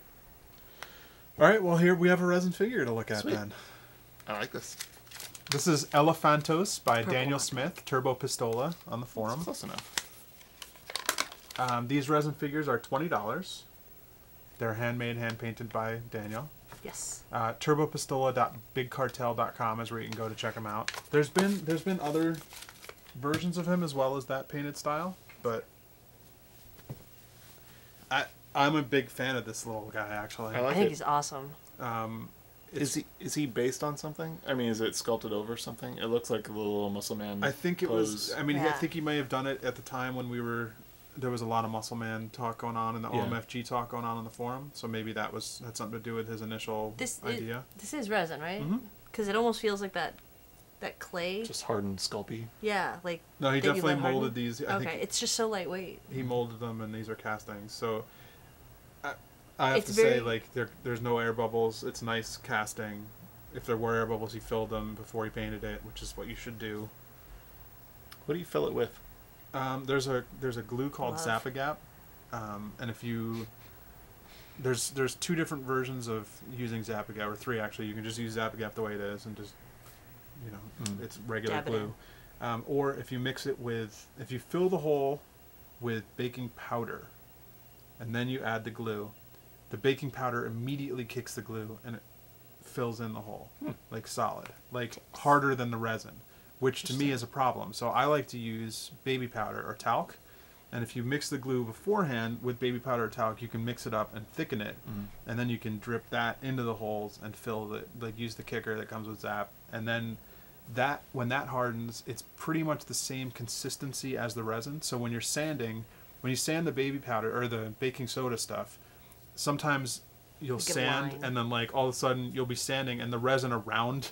All right, well, here we have a resin figure to look at Sweet. then. I like this. This is Elephantos by Purple Daniel one. Smith, Turbo Pistola on the forum. Close enough. These resin figures are $20. They're handmade, hand-painted by Daniel. Yes. Turbopistola.bigcartel.com is where you can go to check them out. There's been other versions of him as well as that painted style, but I'm a big fan of this little guy, actually. I I like think it. he's awesome. Is he based on something? I mean, is it sculpted over something? It looks like a little muscle man. I think it was. pose. I mean, I Yeah. think he may have done it at the time when there was a lot of Muscle Man talk going on and the Yeah. OMFG talk going on the forum. So maybe that had something to do with his initial This idea. this is resin, right? Mhm. Because it almost feels like that clay. Just hardened sculpy. Yeah, like. No, he that you definitely let harden. molded these. I Okay, think it's just so lightweight. he molded them, and these are castings. So I have It's to very- say, like, there's no air bubbles. It's nice casting. If there were air bubbles, he filled them before he painted it, which is what you should do. What do you fill it with? There's a glue called Love. Zap-A-Gap, and if you there's two different versions of using Zap-A-Gap, or three actually. You can just use Zap-A-Gap the way it is and just it's regular Dab it glue, or if you mix it with if you fill the hole with baking powder, and then you add the glue, the baking powder immediately kicks the glue and it fills in the hole like solid, like harder than the resin, which to me is a problem. So I like to use baby powder or talc, and if you mix the glue beforehand with baby powder or talc, you can mix it up and thicken it, and then you can drip that into the holes and fill it, like use the kicker that comes with Zap, and then that when that hardens, it's pretty much the same consistency as the resin. So when you're sanding, when you sand the baby powder or the baking soda stuff, sometimes you'll Like a sand line. and then like all of a sudden you'll be sanding and the resin around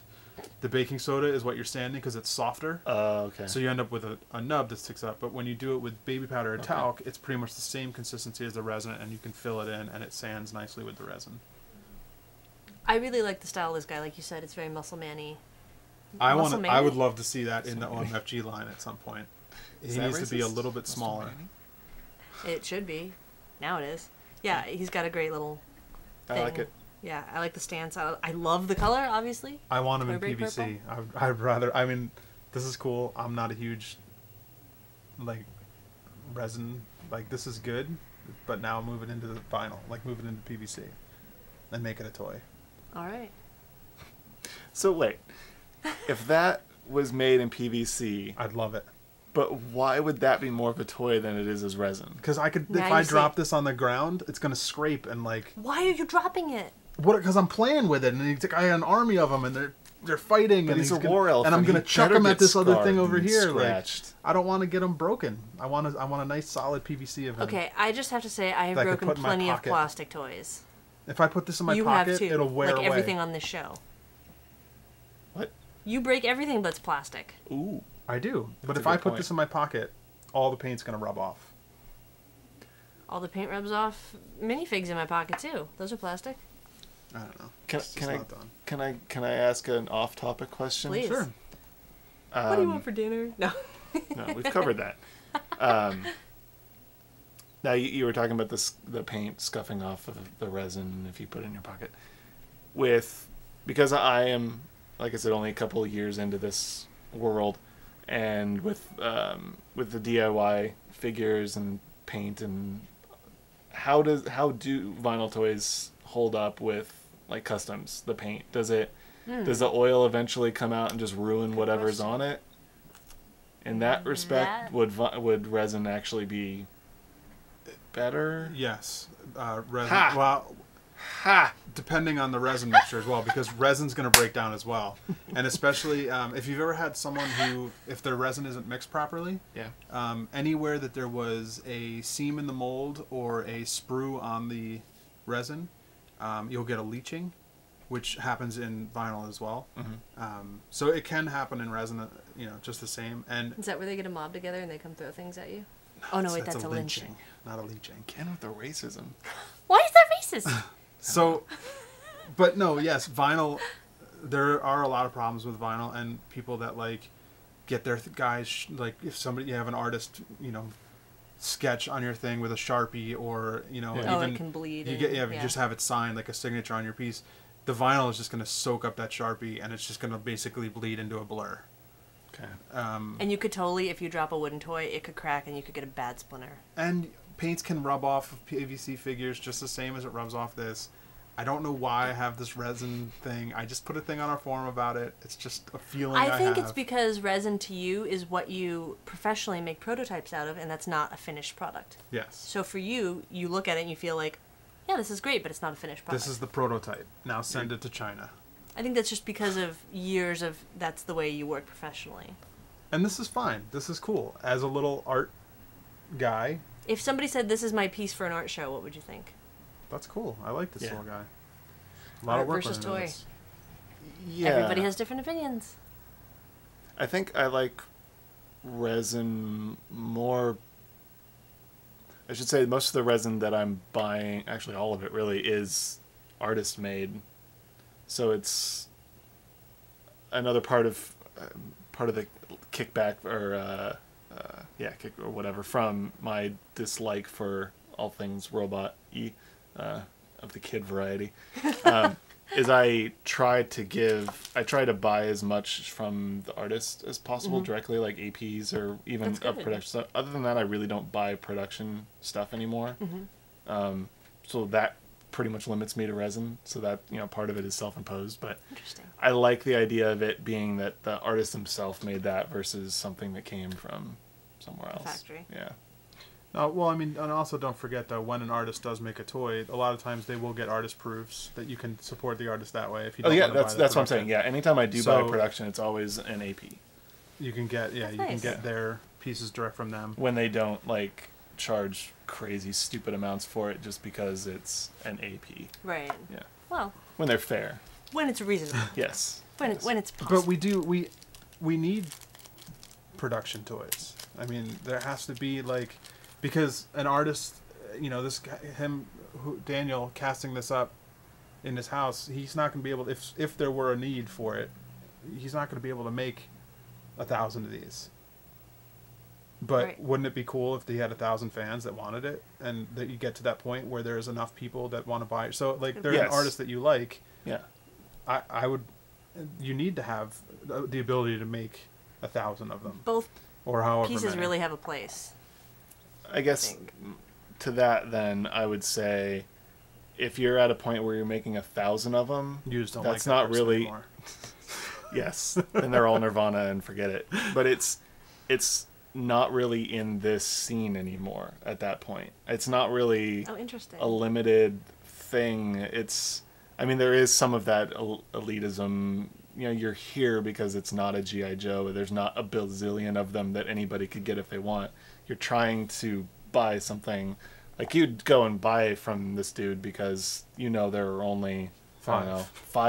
the baking soda is what you're sanding because it's softer. Okay. So you end up with a nub that sticks up. But when you do it with baby powder or talc, it's pretty much the same consistency as the resin, and you can fill it in and it sands nicely with the resin. I really like the style of this guy. Like you said, it's very muscle man-y. I Muscle-man-y? would love to see that in the OMFG line at some point. He Is that needs to be a racist? little bit smaller. It should be. Now it is. Yeah, he's got a great little thing. I like it. Yeah, I like the stance. I love the color, obviously. I want him in Toy Break PVC. I'd rather. I mean, this is cool. I'm not a huge like resin. Like this is good, but now move it into the vinyl. Like move it into PVC, and make it a toy. All right. So wait, if that was made in PVC, I'd love it. but why would that be more of a toy than it is as resin? Because I could, Now if I you see- drop this on the ground, it's gonna scrape and like Why are you dropping it? what? Because I'm playing with it, and he's like, I had an army of them, and they're fighting, But and he's a gonna, war elf, and I'm and gonna he chuck better him at get this other scarred thing over and here. scratched. Like I don't want to get him broken. I want a nice solid PVC of him. Okay, I just have to say I have That I could broken put in my plenty of pocket. plastic toys. If I put this in my you pocket, have too. it'll wear like away. everything on this show. What? You break everything that's plastic. Ooh. I do, but That's a if I good put point. this in my pocket, all the paint's gonna rub off. All the paint rubs off. Minifigs in my pocket too. Those are plastic. I don't know. Can, It's can just I not done. can I ask an off-topic question? Please. Sure. What do you want for dinner? No. No, we've covered that. Now you were talking about the paint scuffing off of the resin if you put it in your pocket. Because I am, like I said, only a couple of years into this world, and with the DIY figures and paint, and how do vinyl toys hold up with like customs? The paint, does the oil eventually come out and just ruin whatever's question. on it? In that respect, would resin actually be better? Yes, resin. Ha! Well, Ha! depending on the resin mixture as well, because resin's going to break down as well, and especially if you've ever had someone who, if their resin isn't mixed properly, Yeah. anywhere that there was a seam in the mold or a sprue on the resin, you'll get a leaching, which happens in vinyl as well. So it can happen in resin, just the same. And Is that where they get a mob together and they come throw things at you? Oh no, wait, that's a lynching. not a leaching. Again with the racism. Why is that racist? So, but no, yes, vinyl. There are a lot of problems with vinyl, and people that like get their guys like if you have an artist, sketch on your thing with a Sharpie, or Oh, even it can bleed. you and- get you just have it signed like a signature on your piece. The vinyl is just going to soak up that Sharpie, and it's just going to basically bleed into a blur. Okay. And you could totally, if you drop a wooden toy, it could crack and you could get a bad splinter. And paints can rub off of PVC figures just the same as it rubs off this. I don't know why I have this resin thing. I just put a thing on our forum about it. It's just a feeling I think have. it's because resin to you is what you professionally make prototypes out of, and that's not a finished product. Yes. So for you, you look at it and you feel like, yeah, this is great, but it's not a finished product. This is the prototype. Now send it to China. I think that's just because of years of that's the way you work professionally. And this is fine. This is cool. As a little art guy, If somebody said this is my piece for an art show, what would you think? that's cool. I like this Yeah. little guy. A lot Art of work versus went into toy. this. Yeah. Everybody has different opinions. I think I like resin more. I should say most of the resin that I'm buying, actually all of it really, is artist made. So it's another part of the kickback kick or whatever from my dislike for all things robot-y of the kid variety. Is I try to buy as much from the artist as possible directly, like APs or even production stuff. Other than that, I really don't buy production stuff anymore. So that pretty much limits me to resin. So that, part of it is self-imposed. But I like the idea of it being that the artist himself made that versus something that came from somewhere else. Factory. Yeah. Well, I mean, and also don't forget that when an artist does make a toy, a lot of times they will get artist proofs that you can support the artist that way. If you don't want to buy that's what I'm saying. Yeah, anytime I do buy a production, it's always an AP. You can get can get their pieces direct from them when they don't charge crazy stupid amounts for it just because it's an AP. Right. Yeah. Well. When they're fair. When it's reasonable. Yes. When it's possible. But we need production toys. I mean, there has to be because an artist, this guy, Daniel casting this up in his house, he's not going to be able, if there were a need for it, he's not going to be able to make 1,000 of these. But wouldn't it be cool if he had 1,000 fans that wanted it, and that you get to that point where there's enough people that want to buy it? So there's an artist that you like. Yeah. You need to have the ability to make 1,000 of them. Both or however pieces many. really have a place. I guess to that, then I would say, if you're at a point where you're making 1,000 of them, you just don't that's like not really. Anymore. Yes, then they're all Nirvana and forget it. But it's not really in this scene anymore. At that point, it's not really a limited thing. There is some of that elitism. You're here because it's not a G.I. Joe, but there's not a bazillion of them that anybody could get if they want. You're trying to buy something, you'd go and buy from this dude because there are only 5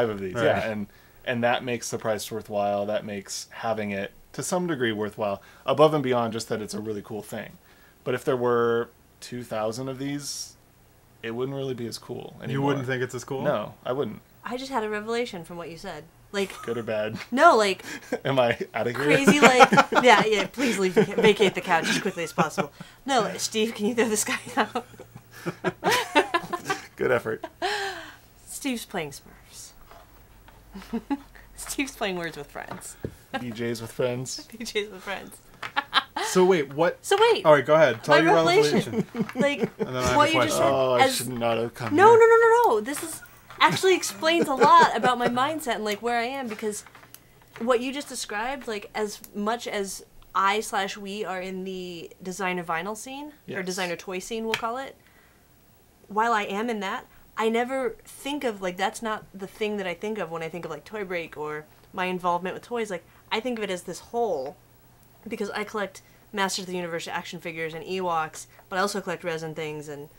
of these. Right. Yeah, and that makes the price worthwhile. That makes having it to some degree worthwhile, above and beyond just that it's a really cool thing. But if there were 2,000 of these, it wouldn't really be as cool anymore. You wouldn't think it's as cool? No, I wouldn't. I just had a revelation from what you said. Good or bad? No, Am I out of here? Crazy, yeah, please vacate the couch as quickly as possible. No, Steve, can you throw this guy out? Good effort. Steve's playing Smurfs. Steve's playing Words with Friends. DJs with friends. DJs with friends. So wait, what? So wait. All right, go ahead. Tell your revelation. What you just said. I should not have come. No. This is actually explains a lot about my mindset and where I am, because what you just described, as much as we are in the designer vinyl scene, or designer toy scene, we'll call it, while I am in that, I never think of, that's not the thing that I think of when I think of, Toy Break or my involvement with toys. I think of it as this whole, because I collect Masters of the Universe action figures and Ewoks, but I also collect resin things and,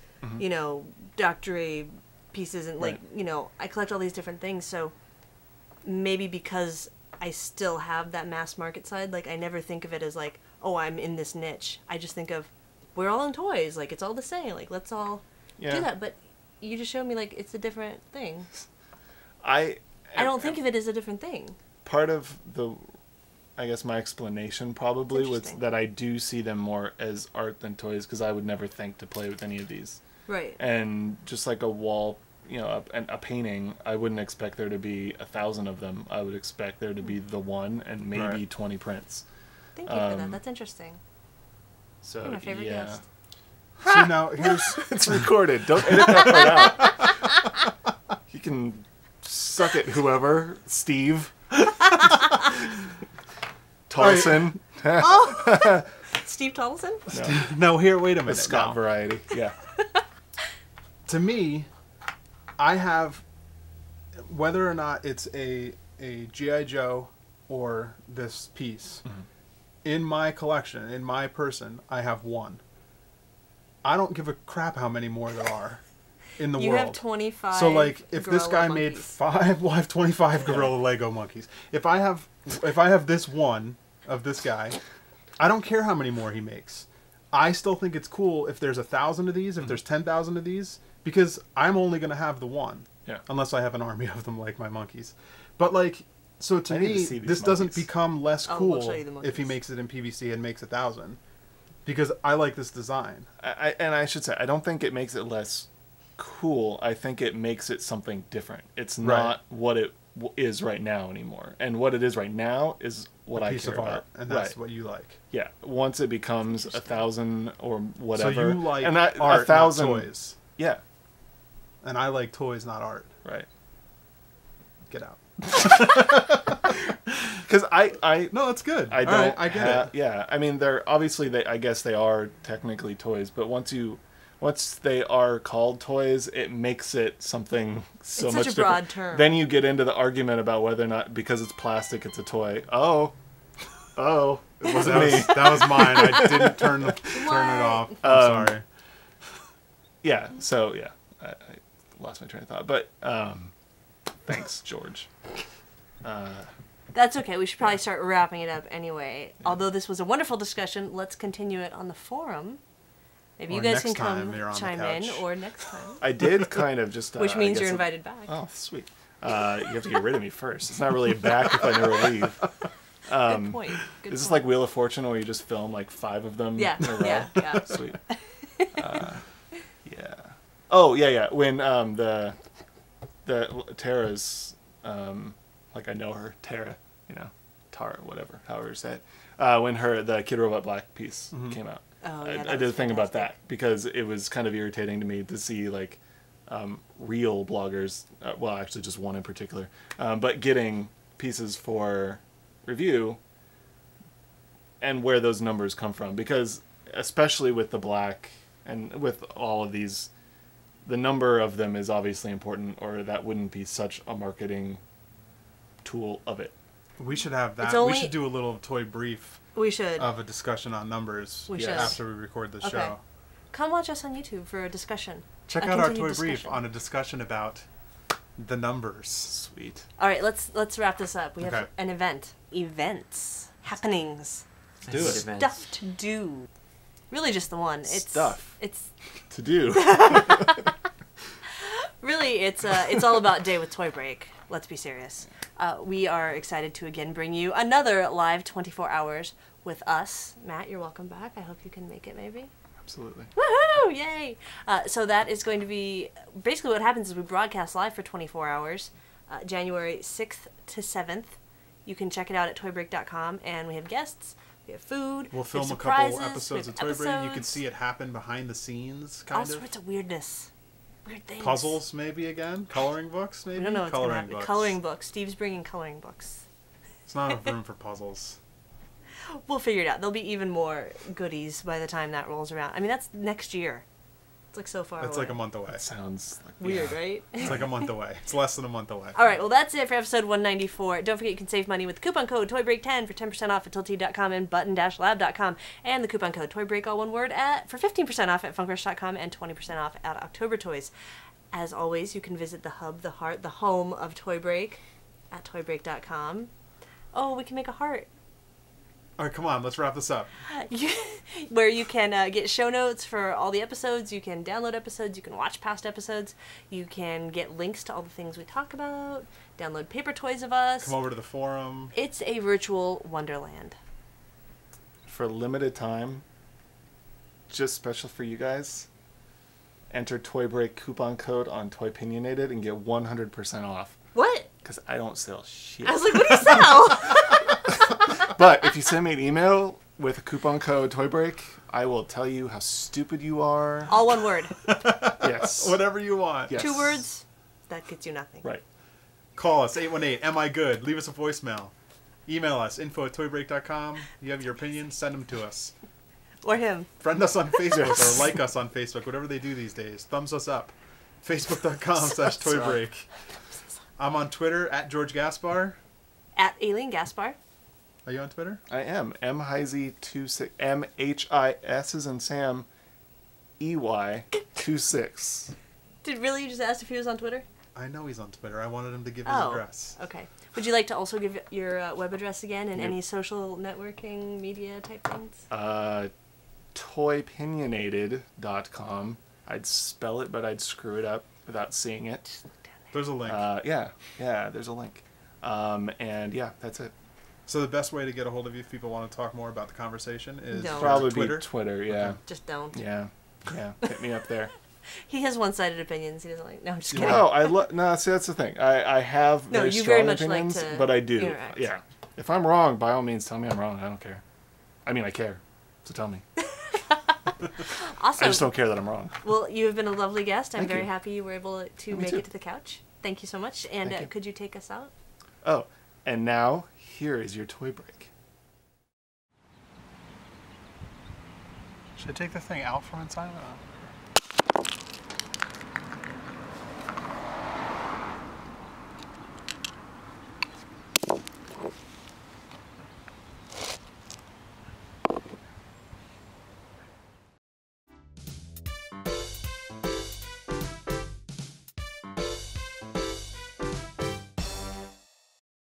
Dr. A pieces and, I collect all these different things, so maybe because I still have that mass market side, I never think of it as, oh, I'm in this niche. I just think of, we're all in toys, it's all the same, let's all do that, but you just showed me, it's a different thing. I don't think of it as a different thing. Part of I guess my explanation probably was that I do see them more as art than toys, because I would never think to play with any of these. Right. And just like a wall, a painting, I wouldn't expect there to be 1,000 of them. I would expect there to be the one and maybe 20 prints. Thank you for that. That's interesting. So, you're my favorite guest. So now here's it's recorded. Don't edit that part out. You can suck it, whoever. Steve. Tolson. Oh, Steve Tolson? No, here, wait a minute. The Scott variety. Yeah. To me, I have, whether or not it's a G.I. Joe or this piece, in my collection, in my person, I have one. I don't give a crap how many more there are in the world. You have 25. So if this guy made 5, well, I have 25 gorilla Lego monkeys. If I have this one of this guy, I don't care how many more he makes. I still think it's cool if there's 1,000 of these, if there's 10,000 of these, because I'm only going to have the one. Yeah. Unless I have an army of them like my monkeys. But like, so to I need to me, see these this doesn't monkeys. become less Oh, cool we'll show you the if he monkeys. makes it in PVC and makes 1,000. Because I like this design. And I should say, I don't think it makes it less cool. I think it makes it something different. It's not what it is right now anymore. And what it is right now is what I Piece care of art, about. and that's what you like. Yeah. Once it becomes 1,000 or whatever. So you like and art, 1,000 not toys. Yeah. And I like toys, not art. Right. Get out. Because I No, it's good. I All don't. right, I get it. Yeah, I mean, they're obviously I guess they are technically toys, but once they are called toys, it makes it something so It's much such a different. broad term. Then you get into the argument about whether or not because it's plastic, it's a toy. Oh, it wasn't me. That was mine. I didn't turn it off. I'm sorry. Yeah. So yeah, I lost my train of thought, but thanks, George. That's okay. We should probably start wrapping it up anyway. Although this was a wonderful discussion, let's continue it on the forum. Maybe you Or guys next can come time you're on the chime in, couch. or next time. I did kind of just. Which I means guess you're invited back. Oh, sweet. You have to get rid of me first. It's not really back if I never leave. Good point. Good Is this point. like Wheel of Fortune where you just film like 5 of them Yeah, in a row? yeah. Sweet. Yeah. Oh, yeah. When the Tara's, like I know her, Tara, Tara, whatever, however you say it. When the Kid Robot Black piece came out. Oh, yeah, I did a thing about that because it was kind of irritating to me to see like real bloggers, well, actually just one in particular, but getting pieces for review and where those numbers come from, because especially with the black and with all of these, the number of them is obviously important, or that wouldn't be such a marketing tool of it. We should have that. Only- We should do a little toy brief We should. of a discussion on numbers We should. after we record the Okay. show. Come watch us on YouTube for a discussion. Check A out our toy continued brief discussion. on a discussion about the numbers. Sweet. All right, let's wrap this up. We have Okay. an event. Events. Happenings. Do it. Stuff to do. Really just the one. It's Stuff. It's To do. really it's all about Day with Toy Break. Let's be serious. We are excited to again bring you another live 24 hours with us. Matt, you're welcome back. I hope you can make it maybe. Absolutely. Woohoo! Yay! So that is going to be basically what happens is we broadcast live for 24 hours, January 6th to 7th. You can check it out at toybreak.com, and we have guests, we have food, We'll we film have a couple surprises, episodes we of have Toy Break. You can episodes, see it happen behind the scenes, all kind of. sorts of weirdness, weird things. Puzzles, maybe again. Coloring books, maybe. We don't know what's going to Coloring happen. books. Coloring books. Steve's bringing coloring books. It's not enough room for puzzles. We'll figure it out. There'll be even more goodies by the time that rolls around. I mean, that's next year. It's like so far It's away. like a month away. That sounds like Weird, right? It's like a month away. It's less than a month away. All right, well, that's it for episode 194. Don't forget you can save money with the coupon code TOYBREAK10 for 10% off at tilted.com and button-lab.com, and the coupon code TOYBREAK, all one word, for 15% off at funkrush.com and 20% off at October Toys. As always, you can visit the hub, the heart, the home of Toy Break at toybreak.com. Oh, we can make a heart. All right, come on. Let's wrap this up. Where you can get show notes for all the episodes, you can download episodes, you can watch past episodes, you can get links to all the things we talk about, download paper toys of us. Come over to the forum. It's a virtual wonderland. For a limited time, just special for you guys, enter Toy Break coupon code on Toypinionated and get 100% off. What? Because I don't sell shit. I was like, what do you sell? But if you send me an email with a coupon code Toy Break, I will tell you how stupid you are. All one word. Yes. Whatever you want. Yes. 2 words, that gets you nothing. Right. Call us, 818, Am I Good? Leave us a voicemail. Email us, info@toybreak.com. You have your opinions, send them to us. Or him. Friend us on Facebook or like us on Facebook, whatever they do these days. Thumbs us up. Facebook.com/toybreak. I'm on Twitter, @George Gaspar. At Aileen Gaspar. Are you on Twitter? I am. MHisey26. MHIS is in Sam. EY26. Did really you just ask if he was on Twitter? I know he's on Twitter. I wanted him to give his Oh, address. okay. Would you like to also give your web address again and Yep. any social networking media type things? toypinionated.com. I'd spell it, but I'd screw it up without seeing it. There's a link. Yeah, there's a link. And yeah, that's it. So the best way to get a hold of you if people want to talk more about the conversation is No. Probably Twitter. be Twitter, yeah. Just don't. Yeah, hit me up there. He has one-sided opinions. He doesn't like. No, I'm just kidding. No, see, that's the thing. I have No, very you strong very much like opinions, to but I do. interact. Yeah. If I'm wrong, by all means, tell me I'm wrong. I don't care. I mean, I care. So tell me. Awesome. I just don't care that I'm wrong. Well, you have been a lovely guest. I'm Thank very you. happy you were able to Me make too. it to the couch. Thank you so much. And Thank you. could you take us out? Oh, and now here is your toy break. Should I take the thing out from inside?